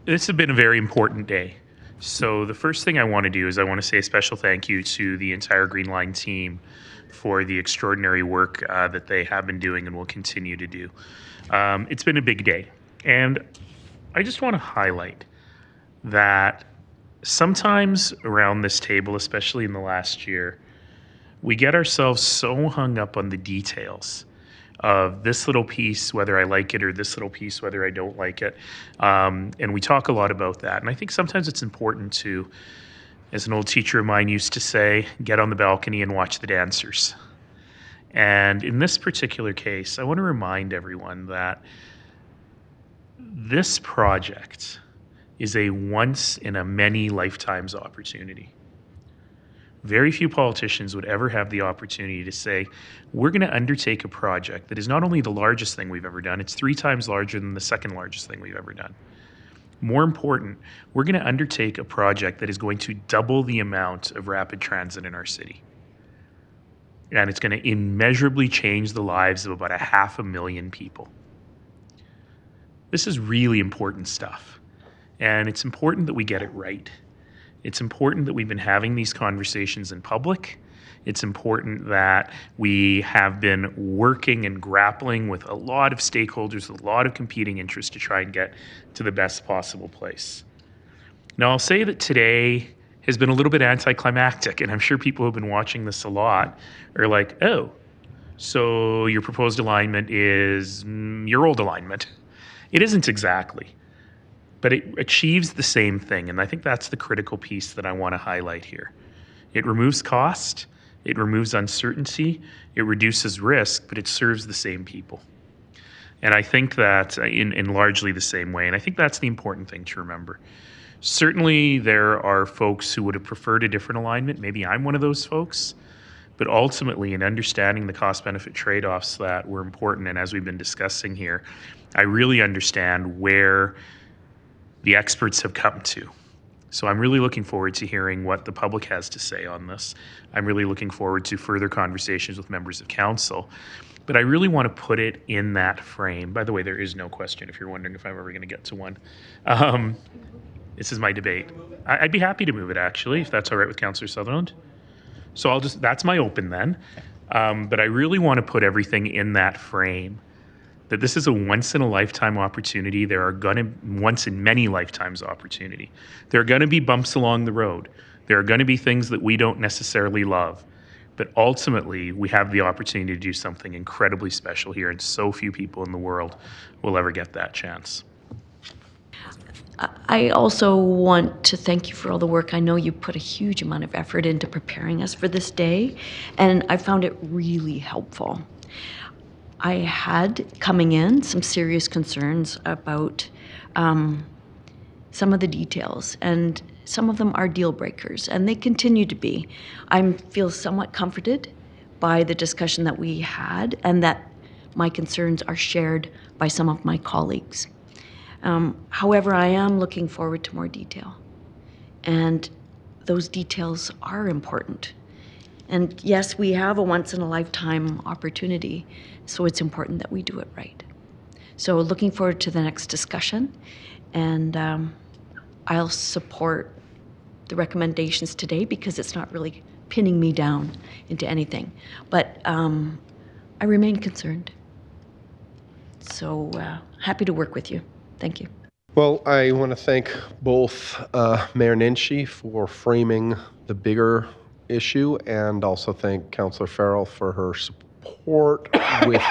This has been a very important day. So the first thing I want to do is I want to say a special thank you to the entire Green Line team for the extraordinary work that they have been doing and will continue to do. It's been a big day. And I just want to highlight that sometimes around this table, especially in the last year, we get ourselves so hung up on the details of this little piece, whether I like it, or this little piece, whether I don't like it. And we talk a lot about that. And I think sometimes it's important to, as an old teacher of mine used to say, get on the balcony and watch the dancers. And in this particular case, I want to remind everyone that this project is a once in a many lifetimes opportunity. Very few politicians would ever have the opportunity to say, we're going to undertake a project that is not only the largest thing we've ever done, it's 3 times larger than the second largest thing we've ever done. More important, we're going to undertake a project that is going to double the amount of rapid transit in our city. And it's going to immeasurably change the lives of about 500,000 people. This is really important stuff. And it's important that we get it right. It's important that we've been having these conversations in public. It's important that we have been working and grappling with a lot of stakeholders, a lot of competing interests to try and get to the best possible place. Now, I'll say that today has been a little bit anticlimactic, and I'm sure people who have been watching this a lot are like, oh, so your proposed alignment is your old alignment. It isn't exactly. But it achieves the same thing, and I think that's the critical piece that I want to highlight here. It removes cost, it removes uncertainty, it reduces risk, but it serves the same people. And I think that in largely the same way, and I think that's the important thing to remember. Certainly there are folks who would have preferred a different alignment. Maybe I'm one of those folks. But ultimately, in understanding the cost-benefit trade-offs that were important, and as we've been discussing here, I really understand where the experts have come to. So I'm really looking forward to hearing what the public has to say on this. I'm really looking forward to further conversations with members of council. But I really want to put it in that frame. By the way, there is no question if you're wondering if I'm ever going to get to one. This is my debate. I'd be happy to move it, actually, if that's all right with Councillor Sutherland. So that's my open then. But I really want to put everything in that frame, that this is a once-in-a-lifetime opportunity. There are going to, once in many lifetimes opportunity. There are going to be bumps along the road. There are going to be things that we don't necessarily love. But ultimately, we have the opportunity to do something incredibly special here, and so few people in the world will ever get that chance. I also want to thank you for all the work. I know you put a huge amount of effort into preparing us for this day, and I found it really helpful. I had, coming in, some serious concerns about some of the details, and some of them are deal breakers, and they continue to be. I feel somewhat comforted by the discussion that we had, and that my concerns are shared by some of my colleagues. However, I am looking forward to more detail, and those details are important. And yes, we have a once-in-a-lifetime opportunity, so it's important that we do it right. So looking forward to the next discussion, and I'll support the recommendations today because it's not really pinning me down into anything. But I remain concerned. So happy to work with you. Thank you. Well, I want to thank both Mayor Nenshi for framing the bigger issue, and also thank Councillor Farrell for her support with,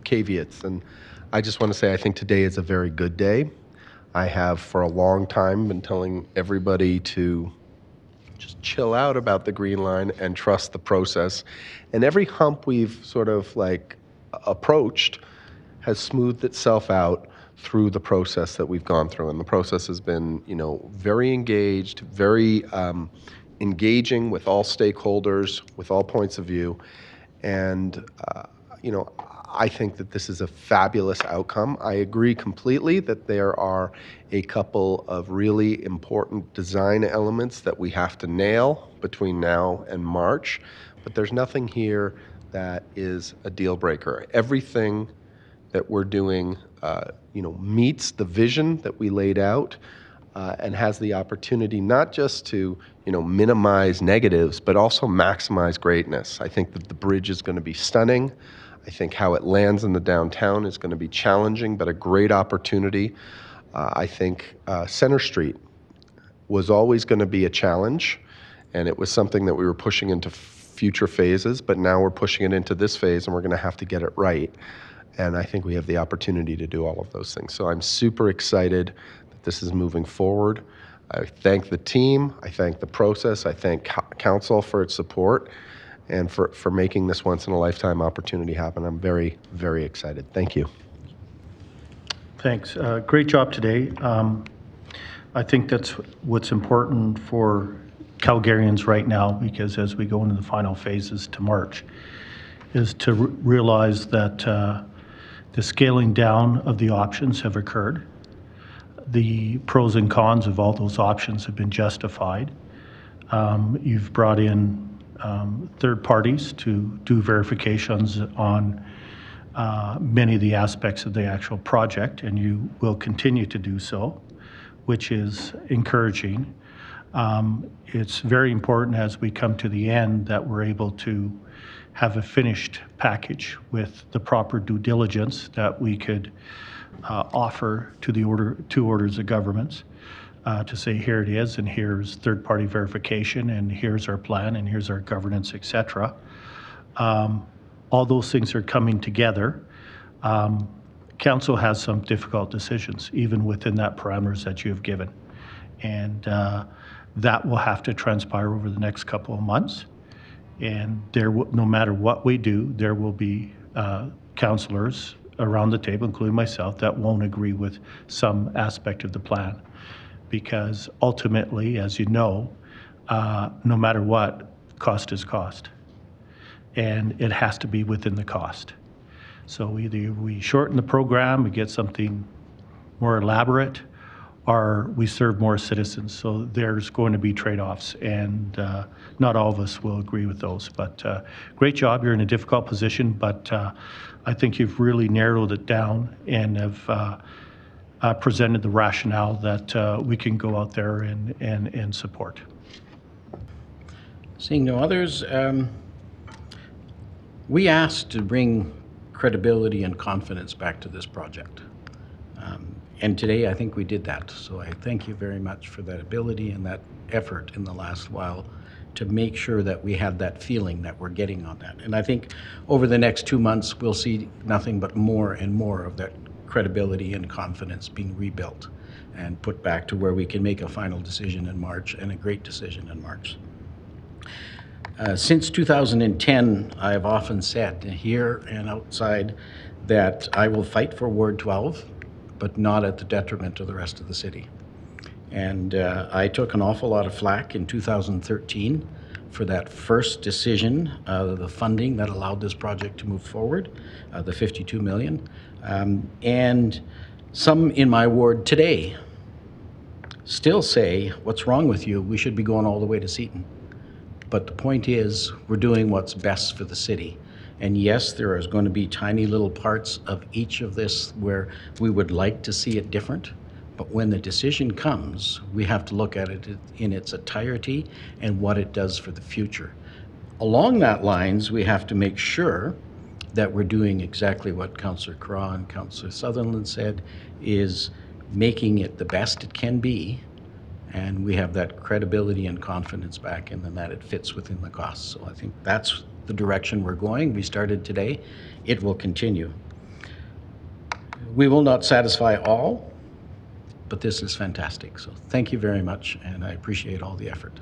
caveats. And I just want to say I think today is a very good day. I have for a long time been telling everybody to just chill out about the Green Line and trust the process. And every hump we've sort of approached has smoothed itself out through the process that we've gone through. And the process has been, very engaged, very engaging with all stakeholders, with all points of view. And, I think that this is a fabulous outcome. I agree completely that there are a couple of really important design elements that we have to nail between now and March, but there's nothing here that is a deal breaker. Everything that we're doing, meets the vision that we laid out. and has the opportunity not just to minimize negatives, but also maximize greatness. I think that the bridge is going to be stunning. I think how it lands in the downtown is going to be challenging, but a great opportunity. I think Center Street was always going to be a challenge, and it was something that we were pushing into future phases, but now we're pushing it into this phase, and we're going to have to get it right. And I think we have the opportunity to do all of those things. So I'm super excited that this is moving forward. I thank the team. I thank the process. I thank council for its support and for making this once-in-a-lifetime opportunity happen. I'm very, very excited. Thank you. Thanks. Great job today. I think that's what's important for Calgarians right now, because as we go into the final phases to March, is to realize that the scaling down of the options have occurred. The pros and cons of all those options have been justified. You've brought in third parties to do verifications on many of the aspects of the actual project, and you will continue to do so, which is encouraging. It's very important as we come to the end that we're able to have a finished package with the proper due diligence that we could offer to the two orders of governments to say, here it is, and here's third-party verification, and here's our plan, and here's our governance, etc. All those things are coming together. Council has some difficult decisions, even within that parameters that you have given. And that will have to transpire over the next couple of months. And no matter what we do, there will be councillors around the table, including myself, that won't agree with some aspect of the plan. Because ultimately, as you know, no matter what, cost is cost. And it has to be within the cost. So either we shorten the program, we get something more elaborate, or we serve more citizens. So there's going to be trade-offs, and not all of us will agree with those. But great job. You're in a difficult position, but I think you've really narrowed it down and have presented the rationale that we can go out there and support. Seeing no others, we asked to bring credibility and confidence back to this project. And today I think we did that. So I thank you very much for that ability and that effort in the last while to make sure that we had that feeling that we're getting on that. And I think over the next 2 months, we'll see nothing but more and more of that credibility and confidence being rebuilt and put back to where we can make a final decision in March, and a great decision in March. Since 2010, I have often said here and outside that I will fight for Ward 12, but not at the detriment of the rest of the city. And I took an awful lot of flack in 2013 for that first decision, the funding that allowed this project to move forward, the $52 million. And some in my ward today still say, what's wrong with you? We should be going all the way to Seton. But the point is, we're doing what's best for the city. And yes, there is going to be tiny little parts of each of this where we would like to see it different. But when the decision comes, we have to look at it in its entirety and what it does for the future. Along that lines, we have to make sure that we're doing exactly what Councillor Craw and Councillor Sutherland said, is making it the best it can be. And we have that credibility and confidence back, and then that it fits within the costs. So I think that's the direction we're going. We started today. It will continue. We will not satisfy all, but this is fantastic. So thank you very much, and I appreciate all the effort.